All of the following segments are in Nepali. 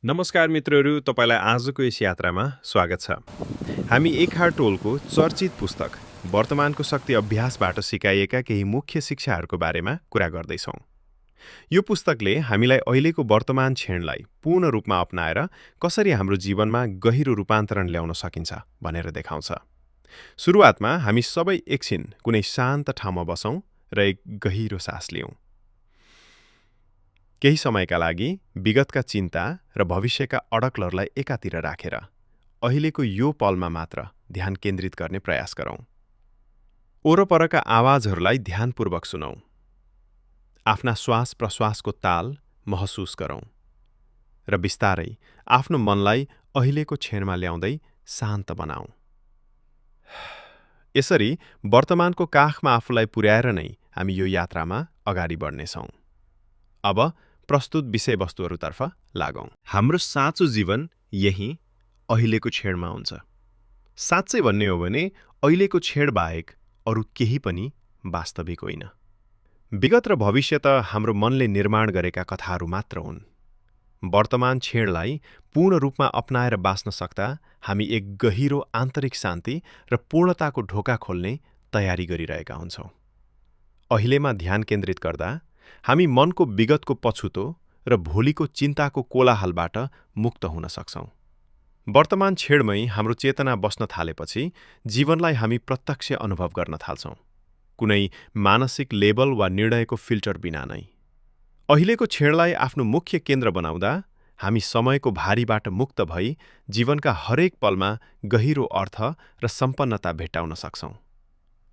नमस्कार मित्रहरू, तपाईँलाई आजको यस यात्रामा स्वागत छ। हामी एकहार टोलको चर्चित पुस्तक वर्तमानको शक्ति अभ्यासबाट सिकाइएका केही मुख्य शिक्षाहरूको बारेमा कुरा गर्दैछौँ। यो पुस्तकले हामीलाई अहिलेको वर्तमान क्षणलाई पूर्ण रूपमा अपनाएर कसरी हाम्रो जीवनमा गहिरो रूपान्तरण ल्याउन सकिन्छ भनेर देखाउँछ। सुरुवातमा हामी सबै एकछिन कुनै शान्त ठाउँमा बसौँ र एक गहिरो सास लियौँ। केही समयका लागि विगतका चिन्ता र भविष्यका अडकलहरूलाई एकातिर राखेर अहिलेको यो पलमा मात्र ध्यान केन्द्रित गर्ने प्रयास गरौँ। ओरपरका आवाजहरूलाई ध्यानपूर्वक सुनौँ। आफ्ना श्वास प्रश्वासको ताल महसुस गरौँ र बिस्तारै आफ्नो मनलाई अहिलेको क्षणमा ल्याउँदै शान्त बनाऊ। यसरी वर्तमानको काखमा आफूलाई पुर्याएर नै हामी यो यात्रामा अगाडि बढ्नेछौँ। अब प्रस्तुत विषयवस्तुहरूतर्फ लागौँ। हाम्रो साँचो जीवन यही अहिलेको क्षणमा हुन्छ। साँच्चै भन्ने हो भने अहिलेको क्षण बाहेक अरू केही पनि वास्तविक होइन। विगत र भविष्य त हाम्रो मनले निर्माण गरेका कथाहरू मात्र हुन्। वर्तमान क्षणलाई पूर्ण रूपमा अपनाएर बाँच्न सक्दा हामी एक गहिरो आन्तरिक शान्ति र पूर्णताको ढोका खोल्ने तयारी गरिरहेका हुन्छौँ। अहिलेमा ध्यान केन्द्रित गर्दा हामी मनको विगतको पछुतो र भोलिको चिन्ताको कोलाहलबाट मुक्त हुन सक्छौँ। वर्तमान क्षणमै हाम्रो चेतना बस्न थालेपछि जीवनलाई हामी प्रत्यक्ष अनुभव गर्न थाल्छौँ, कुनै मानसिक लेबल वा निर्णयको फिल्टर बिना नै। अहिलेको क्षणलाई आफ्नो मुख्य केन्द्र बनाउँदा हामी समयको भारीबाट मुक्त भई जीवनका हरेक पलमा गहिरो अर्थ र सम्पन्नता भेट्टाउन सक्छौँ।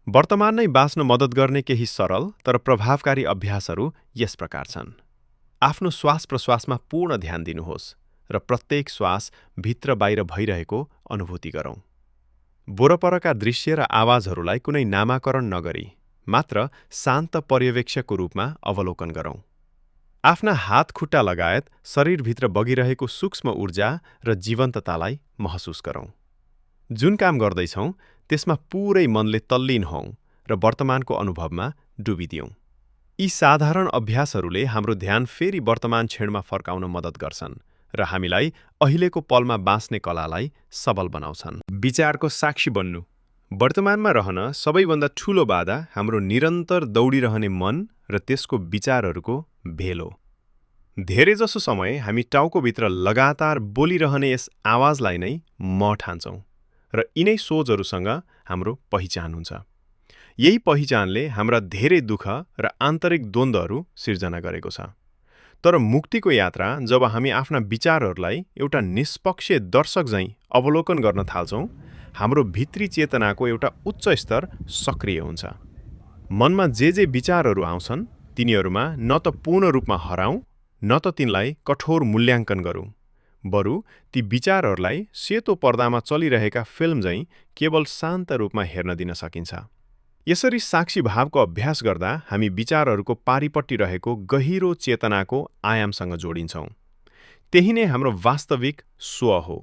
वर्तमान नै बाँच्न मद्दत गर्ने केही सरल तर प्रभावकारी अभ्यासहरू यस प्रकार छन्। आफ्नो श्वास प्रश्वासमा पूर्ण ध्यान दिनुहोस् र प्रत्येक श्वास भित्र बाहिर भइरहेको अनुभूति गरौँ। वरपरका दृश्य र आवाजहरूलाई कुनै नामाकरण नगरी मात्र शान्त पर्यवेक्षकको रूपमा अवलोकन गरौँ। आफ्ना हात खुट्टा लगायत शरीरभित्र बगिरहेको सूक्ष्म ऊर्जा र जीवन्ततालाई महसुस गरौँ। जुन काम गर्दैछौँ त्यसमा पुरै मनले तल्लीन हौँ र वर्तमानको अनुभवमा डुबिदियौँ। यी साधारण अभ्यासहरूले हाम्रो ध्यान फेरि वर्तमान क्षणमा फर्काउन मद्दत गर्छन् र हामीलाई अहिलेको पलमा बाँच्ने कलालाई सबल बनाउँछन्। विचारको साक्षी बन्नु। वर्तमानमा रहन सबैभन्दा ठूलो बाधा हाम्रो निरन्तर दौडिरहने मन र त्यसको विचारहरूको भेल हो। धेरैजसो समय हामी टाउकोभित्र लगातार बोलिरहने यस आवाजलाई नै म ठान्छौँ र यिनै सोचहरूसँग हाम्रो पहिचान हुन्छ। यही पहिचानले हाम्रा धेरै दुःख र आन्तरिक द्वन्द्वहरू सिर्जना गरेको छ। तर मुक्तिको यात्रा जब हामी आफ्ना विचारहरूलाई एउटा निष्पक्ष दर्शक झैँ अवलोकन गर्न थाल्छौँ, हाम्रो भित्री चेतनाको एउटा उच्च स्तर सक्रिय हुन्छ। मनमा जे विचारहरू आउँछन् तिनीहरूमा न त पूर्ण रूपमा हराउँ न त तिनलाई कठोर मूल्याङ्कन गरौँ। बरु ती विचारहरूलाई सेतो पर्दामा चलिरहेका फिल्म झैँ केवल शान्त रूपमा हेर्न दिन सकिन्छ। यसरी साक्षी भावको अभ्यास गर्दा हामी विचारहरूको पारिपट्टि रहेको गहिरो चेतनाको आयामसँग जोडिन्छौँ। त्यही नै हाम्रो वास्तविक स्व हो,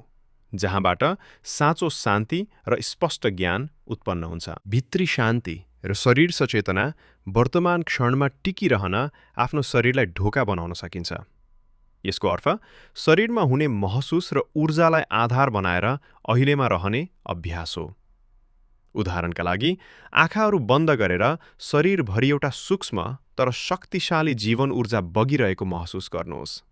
जहाँबाट साँचो शान्ति र स्पष्ट ज्ञान उत्पन्न हुन्छ। भित्री शान्ति र शरीर सचेतना वर्तमान क्षणमा टिकिरहन आफ्नो शरीरलाई ढोका बनाउन सकिन्छ। यसको अर्थ शरीरमा हुने महसुस र ऊर्जालाई आधार बनाएर अहिलेमा रहने अभ्यास हो। उदाहरणका लागि आँखाहरू बन्द गरेर शरीरभरि एउटा सूक्ष्म तर शक्तिशाली जीवन ऊर्जा बगिरहेको महसुस गर्नुहोस्।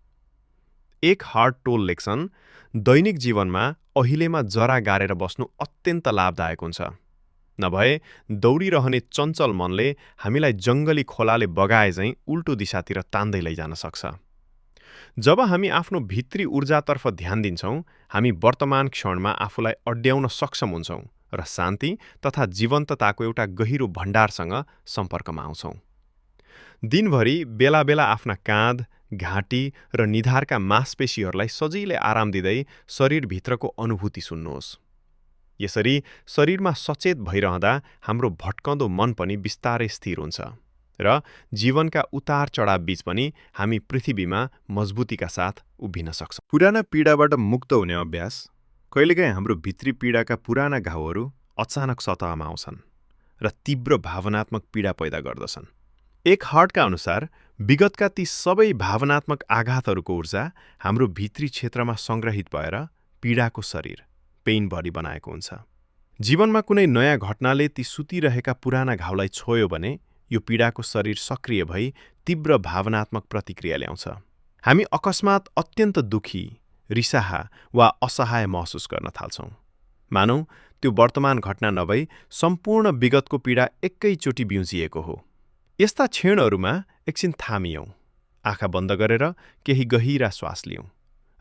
एक हार्ट टोल लेख्छन्, दैनिक जीवनमा अहिलेमा जरा गारेर बस्नु अत्यन्त लाभदायक हुन्छ। नभए दौडिरहने चञ्चल मनले हामीलाई जङ्गली खोलाले बगाए झैँ उल्टो दिशातिर तान्दै लैजान सक्छ। जब हामी आफ्नो भित्री ऊर्जातर्फ ध्यान दिन्छौँ, हामी वर्तमान क्षणमा आफूलाई अड्याउन सक्षम हुन्छौँ र शान्ति तथा जीवन्तताको एउटा गहिरो भण्डारसँग सम्पर्कमा आउँछौँ। दिनभरि बेला बेला आफ्ना काँध, घाँटी र निधारका मांसपेशीहरूलाई सजिलै आराम दिँदै शरीरभित्रको अनुभूति सुन्नुहोस्। यसरी शरीरमा सचेत भइरहँदा हाम्रो भट्कँदो मन पनि बिस्तारै स्थिर हुन्छ र जीवनका उतार चढाव बीच पनि हामी पृथ्वीमा मजबुतीका साथ उभिन सक्छौँ। पुराना पीडाबाट मुक्त हुने अभ्यास। कहिलेकाहीँ हाम्रो भित्री पीडाका पुराना घाउहरू अचानक सतहमा आउँछन् र तीव्र भावनात्मक पीडा पैदा गर्दछन्। एक हार्टका अनुसार विगतका ती सबै भावनात्मक आघातहरूको ऊर्जा हाम्रो भित्री क्षेत्रमा सङ्ग्रहित भएर पीडाको शरीर, पेइन बडी बनाएको हुन्छ। जीवनमा कुनै नयाँ घटनाले ती सुतिरहेका पुराना घाउलाई छोयो भने यो पीडाको शरीर सक्रिय भई तीव्र भावनात्मक प्रतिक्रिया ल्याउँछ। हामी अकस्मात अत्यन्त दुखी, रिसाहा वा असहाय महसुस गर्न थाल्छौँ। मानौ त्यो वर्तमान घटना नभई सम्पूर्ण विगतको पीडा एकैचोटि बिउजिएको हो। यस्ता क्षणहरूमा एकछिन थामियौँ, आँखा बन्द गरेर केही गहिरा श्वास लियौँ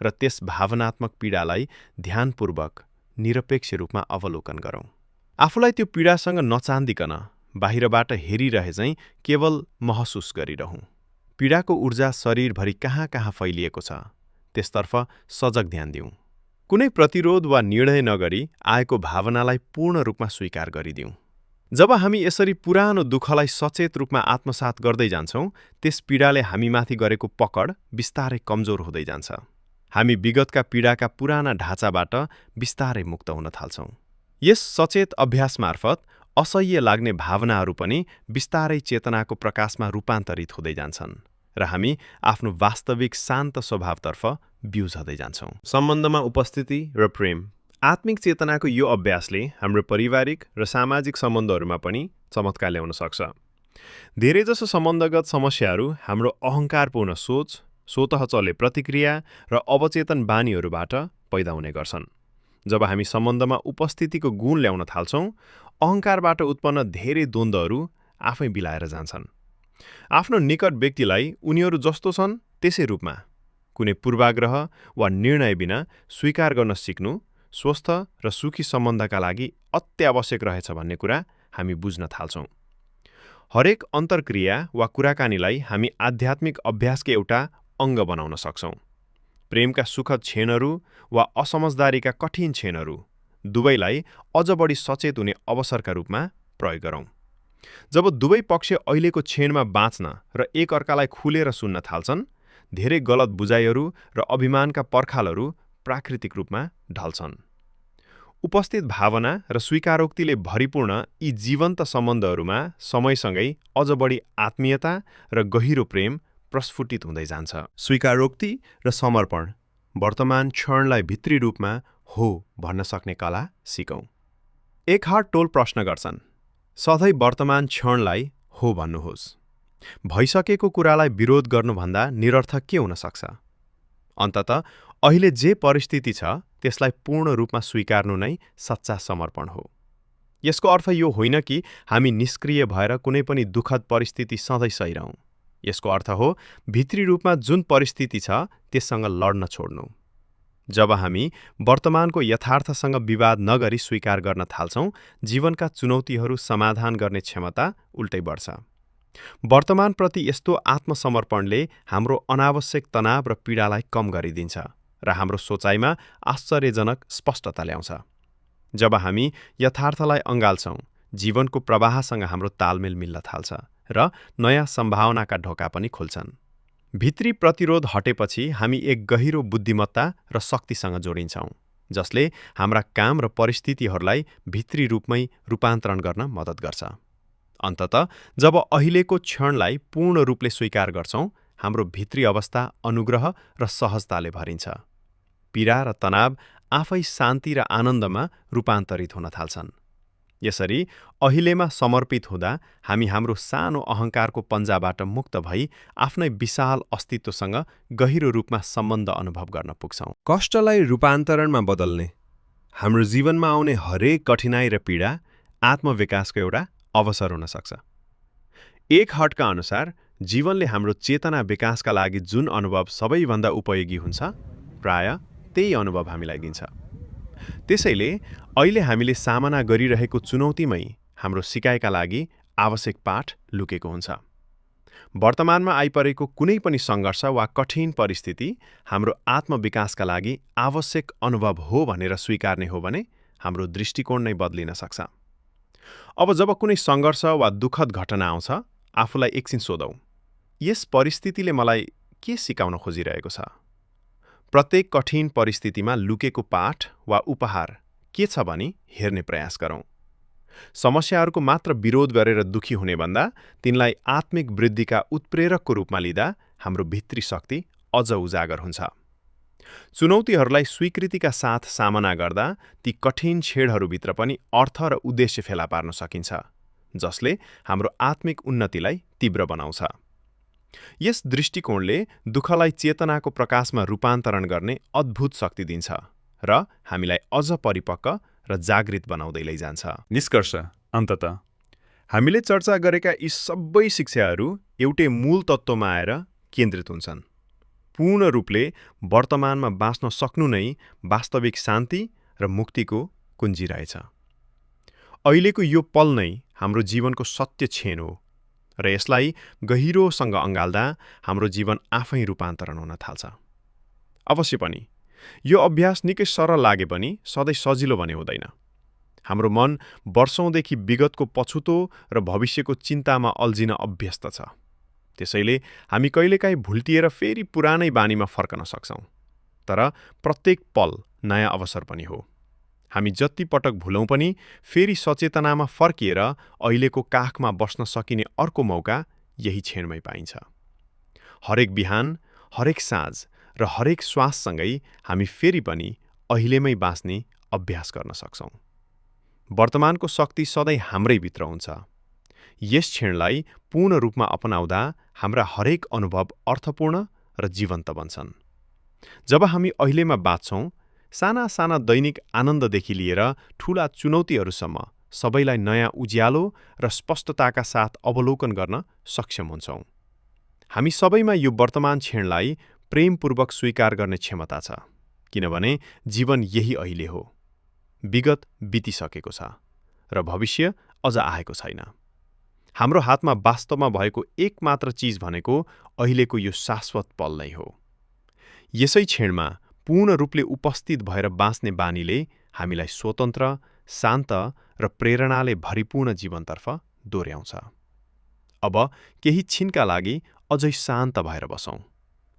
र त्यस भावनात्मक पीडालाई ध्यानपूर्वक निरपेक्ष रूपमा अवलोकन गरौँ। आफूलाई त्यो पीडासँग नचान्दिकन बाहिरबाट हेरिरहे चाहिँ केवल महसुस गरिरहौँ। पीडाको ऊर्जा शरीरभरि कहाँ कहाँ फैलिएको छ त्यसतर्फ सजग ध्यान दिउँ। कुनै प्रतिरोध वा निर्णय नगरी आएको भावनालाई पूर्ण रूपमा स्वीकार गरिदिउँ। जब हामी यसरी पुरानो दुःखलाई सचेत रूपमा आत्मसात गर्दै जान्छौँ, त्यस पीडाले हामीमाथि गरेको पकड बिस्तारै कमजोर हुँदै जान्छ। हामी विगतका पीडाका पुराना ढाँचाबाट बिस्तारै मुक्त हुन थाल्छौँ। यस सचेत अभ्यास मार्फत असह्य लाग्ने भावनाहरू पनि बिस्तारै चेतनाको प्रकाशमा रूपान्तरित हुँदै जान्छन् र हामी आफ्नो वास्तविक शान्त स्वभावतर्फ बिउझदै जान्छौँ। सम्बन्धमा उपस्थिति र प्रेम। आत्मिक चेतनाको यो अभ्यासले हाम्रो पारिवारिक र सामाजिक सम्बन्धहरूमा पनि चमत्कार ल्याउन सक्छ। धेरैजसो सम्बन्धगत समस्याहरू हाम्रो अहङ्कारपूर्ण सोच, स्वतः चल्ने प्रतिक्रिया र अवचेतन बानीहरूबाट पैदा हुने गर्छन्। जब हामी सम्बन्धमा उपस्थितिको गुण ल्याउन थाल्छौँ, अहङ्कारबाट उत्पन्न धेरै द्वन्द्वहरू आफै बिलाएर जान्छन्। आफ्नो निकट व्यक्तिलाई उनीहरू जस्तो छन् त्यसै रूपमा, कुनै पूर्वाग्रह वा निर्णय बिना स्वीकार गर्न सिक्नु स्वस्थ र सुखी सम्बन्धका लागि अत्यावश्यक रहेछ भन्ने कुरा हामी बुझ्न थाल्छौँ। हरेक अन्तर्क्रिया वा कुराकानीलाई हामी आध्यात्मिक अभ्यासको एउटा अङ्ग बनाउन सक्छौँ। प्रेमका सुखद क्षणहरू वा असमझदारीका कठिन क्षणहरू दुवैलाई अझ बढी सचेत हुने अवसरका रूपमा प्रयोग गरौँ। जब दुवै पक्ष अहिलेको क्षणमा बाँच्न र एक अर्कालाई खुलेर सुन्न थाल्छन्, धेरै गलत बुझाइहरू र अभिमानका पर्खालहरू प्राकृतिक रूपमा ढल्छन्। उपस्थित भावना र स्वीकारोक्तिले भरिपूर्ण यी जीवन्त सम्बन्धहरूमा समयसँगै अझ बढी आत्मीयता र गहिरो प्रेम प्रस्फुटित हुँदै जान्छ। स्वीकारोक्ति र समर्पण। वर्तमान क्षणलाई भित्री रूपमा हो भन्न सक्ने कला सिकौँ। एक हार्ट टोल प्रश्न गर्छन्, सधैँ वर्तमान क्षणलाई हो भन्नुहोस्। भइसकेको कुरालाई विरोध गर्नुभन्दा निरर्थक के हुन सक्छ? अन्ततः अहिले जे परिस्थिति छ त्यसलाई पूर्ण रूपमा स्वीकार्नु नै सच्चा समर्पण हो। यसको अर्थ यो होइन कि हामी निष्क्रिय भएर कुनै पनि दुःखद परिस्थिति सधैँ सहिरहौँ। यसको अर्थ हो भित्री रूपमा जुन परिस्थिति छ त्यससँग लड्न छोड्नु। जब हामी वर्तमानको यथार्थसँग विवाद नगरी स्वीकार गर्न थाल्छौँ, जीवनका चुनौतीहरू समाधान गर्ने क्षमता उल्टै बढ्छ। वर्तमानप्रति यस्तो आत्मसमर्पणले हाम्रो अनावश्यक तनाव र पीडालाई कम गरिदिन्छ र हाम्रो सोचाइमा आश्चर्यजनक स्पष्टता ल्याउँछ। जब हामी यथार्थलाई अँगाल्छौँ, जीवनको प्रवाहसँग हाम्रो तालमेल मिल्न थाल्छ र नयाँ सम्भावनाका ढोका पनि खुल्छन्। भित्री प्रतिरोध हटेपछि हामी एक गहिरो बुद्धिमत्ता र शक्तिसँग जोडिन्छौँ, जसले हाम्रा काम र परिस्थितिहरूलाई भित्री रूपमै रूपान्तरण गर्न मद्दत गर्छ। अन्ततः जब अहिलेको क्षणलाई पूर्ण रूपले स्वीकार गर्छौँ, हाम्रो भित्री अवस्था अनुग्रह र सहजताले भरिन्छ। पीडा र तनाव आफै शान्ति र आनन्दमा रूपान्तरित हुन थाल्छन्। यसरी अहिलेमा समर्पित हुँदा हामी हाम्रो सानो अहङ्कारको पन्जाबाट मुक्त भई आफ्नै विशाल अस्तित्वसँग गहिरो रूपमा सम्बन्ध अनुभव गर्न पुग्छौँ। कष्टलाई रूपान्तरणमा बदल्ने। हाम्रो जीवनमा आउने हरेक कठिनाई र पीडा आत्मविकासको एउटा अवसर हुन सक्छ। एक हार्टका अनुसार जीवनले हाम्रो चेतना विकासका लागि जुन अनुभव सबैभन्दा उपयोगी हुन्छ, प्राय त्यही अनुभव हामीलाई दिन्छ। त्यसैले अहिले हामीले सामना गरिरहेको चुनौतीमै हाम्रो सिकाइका लागि आवश्यक पाठ लुकेको हुन्छ। वर्तमानमा आइपरेको कुनै पनि सङ्घर्ष वा कठिन परिस्थिति हाम्रो आत्मविकासका लागि आवश्यक अनुभव हो भनेर स्वीकार्ने हो भने हाम्रो दृष्टिकोण नै बदलिन सक्छ। अब जब कुनै सङ्घर्ष वा दुःखद घटना आउँछ, आफूलाई एकछिन सोधौँ, यस परिस्थितिले मलाई के सिकाउन खोजिरहेको छ? प्रत्येक कठिन परिस्थितिमा लुकेको पाठ वा उपहार के छ भनी हेर्ने प्रयास गरौँ। समस्याहरूको मात्र विरोध गरेर दुखी हुने भन्दा तिनलाई आत्मिक वृद्धिका उत्प्रेरकको रूपमा लिँदा हाम्रो भित्री शक्ति अझ उजागर हुन्छ। चुनौतीहरूलाई स्वीकृतिका साथ सामना गर्दा ती कठिन छेडहरूभित्र पनि अर्थ र उद्देश्य फेला पार्न सकिन्छ, जसले हाम्रो आत्मिक उन्नतिलाई तीव्र बनाउँछ। यस दृष्टिकोणले दुःखलाई चेतनाको प्रकाशमा रूपान्तरण गर्ने अद्भुत शक्ति दिन्छ र हामीलाई अझ परिपक्व र जागृत बनाउँदै लैजान्छ। निष्कर्ष, अन्ततः हामीले चर्चा गरेका यी सबै शिक्षाहरू एउटै मूल तत्त्वमा आएर केन्द्रित हुन्छन्। पूर्ण रूपले वर्तमानमा बाँच्न सक्नु नै वास्तविक शान्ति र मुक्तिको कुञ्जी रहेछ। अहिलेको यो पल नै हाम्रो जीवनको सत्य छेन हो र यसलाई गहिरोसँग अँगाल्दा हाम्रो जीवन आफै रूपान्तरण हुन थाल्छ। अवश्य पनि यो अभ्यास निकै सरल लागे पनि सधैँ सजिलो भने हुँदैन। हाम्रो मन वर्षौंदेखि विगतको पछुतो र भविष्यको चिन्तामा अल्झिन अभ्यस्त छ। त्यसैले हामी कहिलेकाहीँ भुल्टिएर फेरि पुरानै बानीमा फर्कन सक्छौँ। तर प्रत्येक पल नयाँ अवसर पनि हो। हामी जति पटक भुलौँ पनि फेरि सचेतनामा फर्किएर अहिलेको काखमा बस्न सकिने अर्को मौका यही क्षणमै पाइन्छ। हरेक बिहान, हरेक साँझ र हरेक श्वाससँगै हामी फेरि पनि अहिलेमै बाँच्ने अभ्यास गर्न सक्छौँ। वर्तमानको शक्ति सधैँ हाम्रै भित्र हुन्छ। यस क्षणलाई पूर्ण रूपमा अपनाउँदा हाम्रा हरेक अनुभव अर्थपूर्ण र जीवन्त बन्छन्। जब हामी अहिलेमा बाँच्छौँ, साना साना दैनिक आनन्ददेखि लिएर ठूला चुनौतीहरूसम्म सबैलाई नयाँ उज्यालो र स्पष्टताका साथ अवलोकन गर्न सक्षम हुन्छौँ। हामी सबैमा यो वर्तमान क्षणलाई प्रेमपूर्वक स्वीकार गर्ने क्षमता छ, किनभने जीवन यही अहिले हो। विगत बितिसकेको छ र भविष्य अझ आएको छैन। हाम्रो हातमा वास्तवमा भएको एकमात्र चीज भनेको अहिलेको यो शाश्वत पल नै हो। यसै क्षणमा पूर्ण रूपले उपस्थित भएर बाँच्ने बानीले हामीलाई स्वतन्त्र, शान्त र प्रेरणाले भरिपूर्ण जीवनतर्फ दोर्याउँछ। अब केही छिनका लागि अझै शान्त भएर बसौँ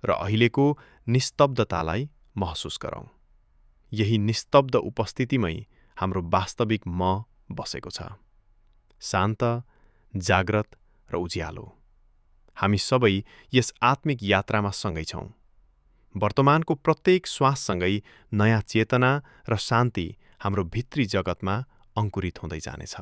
र अहिलेको निस्तब्धतालाई महसुस गरौँ। यही निस्तब्ध उपस्थितिमै हाम्रो वास्तविक म बसेको छ, शान्त, जाग्रत र उज्यालो। हामी सबै यस आत्मिक यात्रामा सँगै छौँ। वर्तमानको प्रत्येक श्वाससँगै नयाँ चेतना र शान्ति हाम्रो भित्री जगतमा अङ्कुरित हुँदै जानेछ।